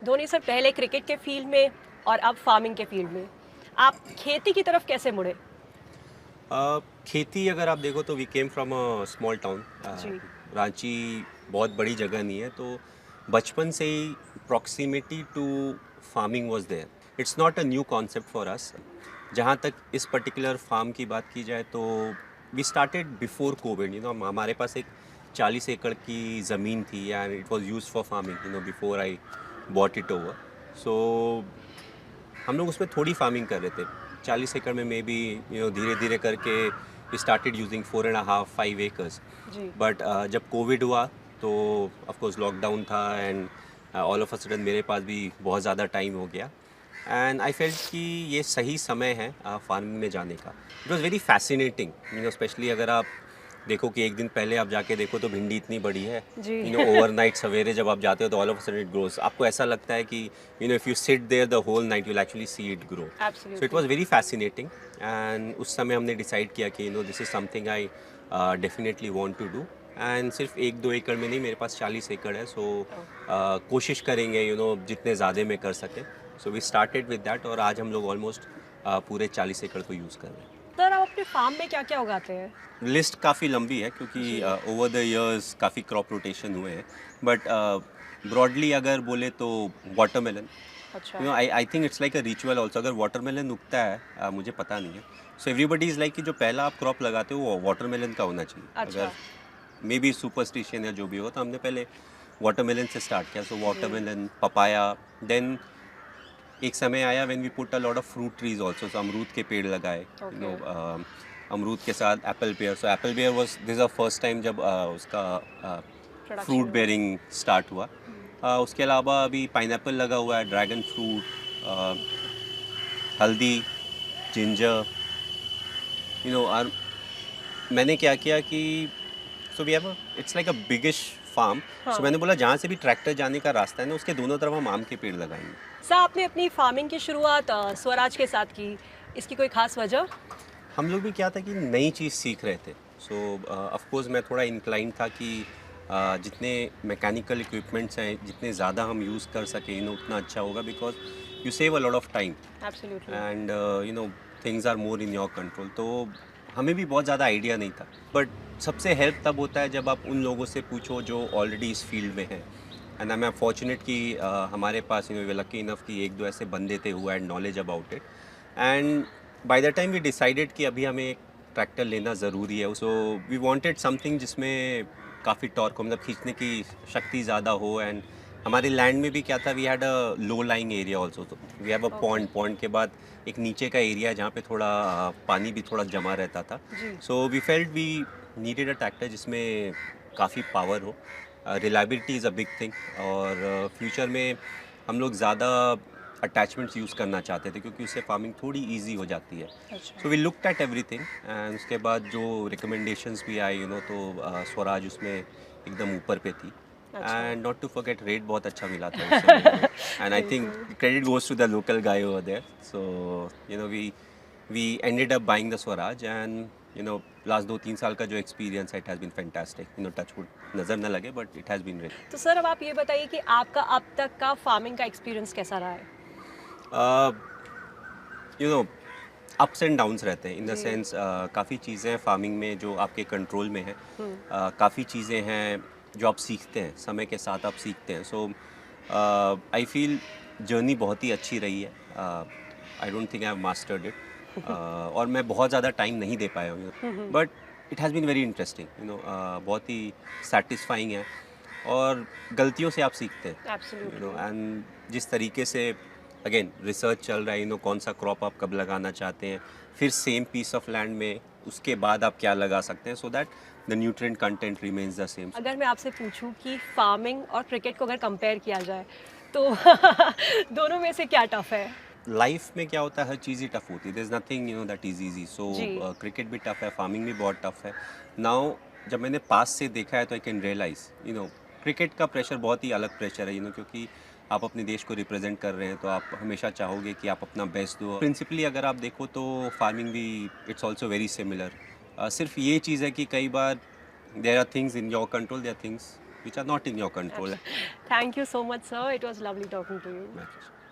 Dhoni sir पहले cricket के field में और अब फार्मिंग के फील्ड में, आप खेती की तरफ कैसे मुड़े? खेती अगर आप देखो तो we came from a small town. जी। रांची बहुत बड़ी जगह नहीं है, तो बचपन से ही proximity to farming was there. It's not a new concept for us. जहाँ तक इस पर्टिकुलर फार्म की बात की जाए तो वी स्टार्टेड बिफोर कोविड। हमारे पास एक 40 एकड़ की ज़मीन थी and it was used for farming before I bought it over. So हम लोग उसमें थोड़ी फार्मिंग कर रहे थे। 40 एकड़ में मे बी धीरे धीरे करके वी स्टार्टेड यूजिंग 4.5-5 एकर्स। जी। बट जब कोविड हुआ तो ऑफ कोर्स लॉकडाउन था and all of a sudden मेरे पास भी बहुत ज़्यादा टाइम हो गया एंड आई फेल्ट कि ये सही समय है फार्मिंग में जाने का। It was very fascinating, specially अगर आप देखो कि एक दिन पहले आप जाके देखो तो भिंडी इतनी बड़ी है। जी। ओवरनाइट सवेरे जब आप जाते हो तो all of a sudden it grows. आपको ऐसा लगता है कि if you sit there the whole night you will actually see it grow. So it absolutely. Was very fascinating and उस समय हमने डिसाइड किया कि this is something I definitely want to do. And सिर्फ 1-2 एकड़ में नहीं, मेरे पास 40 एकड़ है। सो ओह! कोशिश करेंगे जितने ज़्यादा में कर सकें। So we started with that और आज हम लोग ऑलमोस्ट पूरे 40 एकड़ को यूज़ कर रहे हैं। सर आप अपने फार्म में क्या-क्या उगाते हैं? लिस्ट काफ़ी लंबी है क्योंकि जी। ओवर द इयर्स काफ़ी क्रॉप रोटेशन हुए हैं। बट ब्रॉडली अगर बोले तो वाटरमेलन। अच्छा। I I think it's like a ritual also. अगर वाटरमेलन उगता है मुझे पता नहीं है। सो एवरीबडी इज़ लाइक कि जो पहला आप क्रॉप लगाते हो वो वाटरमेलन का होना चाहिए। अगर अच्छा। मे बी सुपरस्टिशन या जो भी हो, तो हमने पहले वाटरमेलन से स्टार्ट किया। सो जी। वाटरमेलन, पपाया, देन एक समय आया when we put a lot of fruit trees also. So अमरूद के पेड़ लगाए। ओके। अमरूद के साथ apple pear. So apple pear was this a first time जब उसका फ्रूट प्रोडक्शन हुआ। बेयरिंग स्टार्ट हुआ। हुँ। उसके अलावा अभी पाइनएप्पल लगा हुआ है, ड्रैगन फ्रूट, हल्दी, जिंजर। और मैंने क्या किया कि so we have it's like a biggish farm. So हाँ। मैंने बोला जहाँ से भी ट्रैक्टर जाने का रास्ता है ना, उसके दोनों तरफ हम आम के पेड़ लगाएंगे। सर आपने अपनी फार्मिंग की शुरुआत स्वराज के साथ की, इसकी कोई ख़ास वजह? हम लोग भी क्या था कि नई चीज़ सीख रहे थे। सो ऑफ कोर्स मैं थोड़ा इंक्लाइन था कि जितने मैकेनिकल इक्विपमेंट्स हैं जितने ज़्यादा हम यूज़ कर सकें उतना अच्छा होगा, because you save a lot of time absolutely. And things are more in your control. तो हमें भी बहुत ज़्यादा आइडिया नहीं था, बट सबसे हेल्प तब होता है जब आप उन लोगों से पूछो जो ऑलरेडी इस फील्ड में हैं। एंड आई एम फॉर्चुनेट कि हमारे पास लकी इनफ कि एक दो ऐसे बंदे थे who had knowledge about it. And by the time we decided कि अभी हमें एक ट्रैक्टर लेना ज़रूरी है। सो वी वांटेड समथिंग जिसमें काफ़ी टॉर्क हो, मतलब खींचने की शक्ति ज़्यादा हो। एंड हमारे लैंड में भी क्या था, we had a low lying area also. तो we have a okay. Pond, pond के बाद एक नीचे का एरिया है जहाँ पे थोड़ा पानी भी थोड़ा जमा रहता था। जी। So we felt we needed a tractor जिसमें काफ़ी पावर हो। Reliability is a big thing. और फ्यूचर में हम लोग ज़्यादा अटैचमेंट्स यूज़ करना चाहते थे क्योंकि उससे फार्मिंग थोड़ी इजी हो जाती है। अच्छा। So we looked at everything and उसके बाद जो रिकमेंडेशंस भी आई तो स्वराज उसमें एकदम ऊपर पे थी। अच्छा। And not to forget rate बहुत अच्छा मिला था उस समय। एंड आई थिंक बिल्कुल। Credit goes to the local guy over there. So we ended up buying the Swaraj and last 2-3 साल का जो एक्सपीरियंस है it has been fantastic. Touch wood नज़र न लगे बट इट हैज़ बीन तो सर अब आप ये बताइए कि आपका अब तक का फार्मिंग का एक्सपीरियंस कैसा रहा है? You know ups and downs रहते हैं इन द जी। सेंस। काफ़ी चीज़ें हैं फार्मिंग में जो आपके कंट्रोल में है। हुँ। काफ़ी चीज़ें हैं जो आप सीखते हैं, समय के साथ आप सीखते हैं। सो आई फील जर्नी बहुत ही अच्छी रही है। I don't think I have mastered it. और मैं बहुत ज़्यादा टाइम नहीं दे पाया हूँ, हुँ, हुँ। But it has been very interesting. बहुत ही सेटिस्फाइंग है और गलतियों से आप सीखते हैं। एब्सोल्युटली। एंड जिस तरीके से अगेन रिसर्च चल रहा है कौन सा क्रॉप आप कब लगाना चाहते हैं, फिर सेम पीस ऑफ लैंड में उसके बाद आप क्या लगा सकते हैं, so that the nutrient content remains the same. अगर मैं आपसे पूछूं कि फार्मिंग और क्रिकेट को अगर कंपेयर किया जाए तो दोनों में से क्या टफ है? लाइफ में क्या होता है, हर चीज़ ही टफ होती है। There is nothing that is easy. So ji. Cricket भी टफ है, फार्मिंग भी बहुत टफ है। नाउ जब मैंने पास से देखा है तो आई कैन रियलाइज क्रिकेट का प्रेशर बहुत ही अलग प्रेशर है। क्योंकि आप अपने देश को रिप्रेजेंट कर रहे हैं तो आप हमेशा चाहोगे कि आप अपना बेस्ट दो। प्रिंसिपली अगर आप देखो तो फार्मिंग भी इट्स ऑल्सो वेरी सिमिलर। सिर्फ ये चीज़ है कि कई बार there are things in your control, there are things which are not in your control. Thank you so much, sir. It was lovely talking to you. My pleasure.